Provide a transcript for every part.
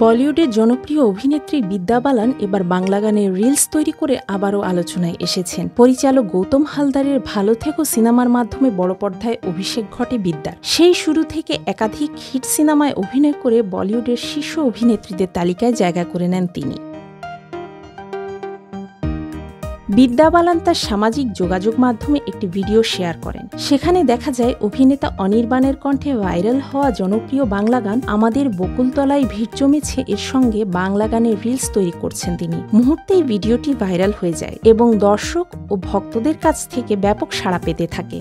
বলিউডের জনপ্রিয় অভিনেত্রী বিদ্যা বালান এবার বাংলা গানের রিলস তৈরি করে আবারও আলোচনায় এসেছেন। পরিচালক গৌতম হালদারের ভালো থেকো সিনেমার মাধ্যমে বড় পর্দায় অভিষেক ঘটে বিদ্যার। সেই শুরু থেকে একাধিক হিট সিনেমায় অভিনয় করে বলিউডের শীর্ষ অভিনেত্রীদের তালিকায় জায়গা করে নেন তিনি। বিদ্যা বালান তার সামাজিক যোগাযোগ মাধ্যমে একটি ভিডিও শেয়ার করেন। সেখানে দেখা যায় অভিনেতা অনির্বাণের কণ্ঠে ভাইরাল হওয়া জনপ্রিয় বাংলা গান আমাদের বকুলতলায় ভিড় জমেছে এর সঙ্গে বাংলা গানের রিলস তৈরি করছেন তিনি। মুহূর্তেই ভিডিওটি ভাইরাল হয়ে যায় এবং দর্শক ও ভক্তদের কাছ থেকে ব্যাপক সাড়া পেতে থাকে।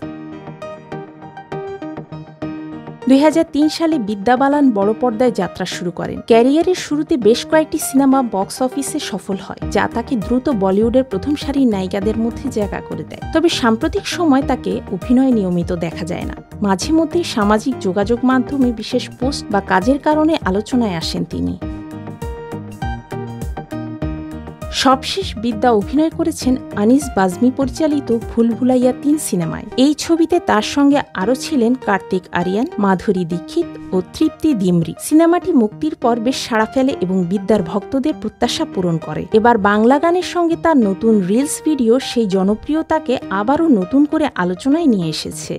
2003 সালে বিদ্যা বালান বড় পর্দায় যাত্রা শুরু করেন। ক্যারিয়ারের শুরুতে বেশ কয়েকটি সিনেমা বক্স অফিসে সফল হয়, যা তাকে দ্রুত বলিউডের প্রথম সারির নায়িকাদের মধ্যে জায়গা করে দেয়। তবে সাম্প্রতিক সময় তাকে অভিনয়ে নিয়মিত দেখা যায় না। মাঝে মধ্যেই সামাজিক যোগাযোগ মাধ্যমে বিশেষ পোস্ট বা কাজের কারণে আলোচনায় আসেন তিনি। সবশেষ বিদ্যা অভিনয় করেছেন আনিস বাজমি পরিচালিত ভুল ভুলাইয়া 3 সিনেমায়। এই ছবিতে তার সঙ্গে আরও ছিলেন কার্তিক আরিয়ান, মাধুরী দীক্ষিত ও তৃপ্তি ডিমরি। সিনেমাটি মুক্তির পর বেশ সাড়া ফেলে এবং বিদ্যার ভক্তদের প্রত্যাশা পূরণ করে। এবার বাংলা গানের সঙ্গে তার নতুন রিলস ভিডিও সেই জনপ্রিয়তাকে আবারও নতুন করে আলোচনায় নিয়ে এসেছে।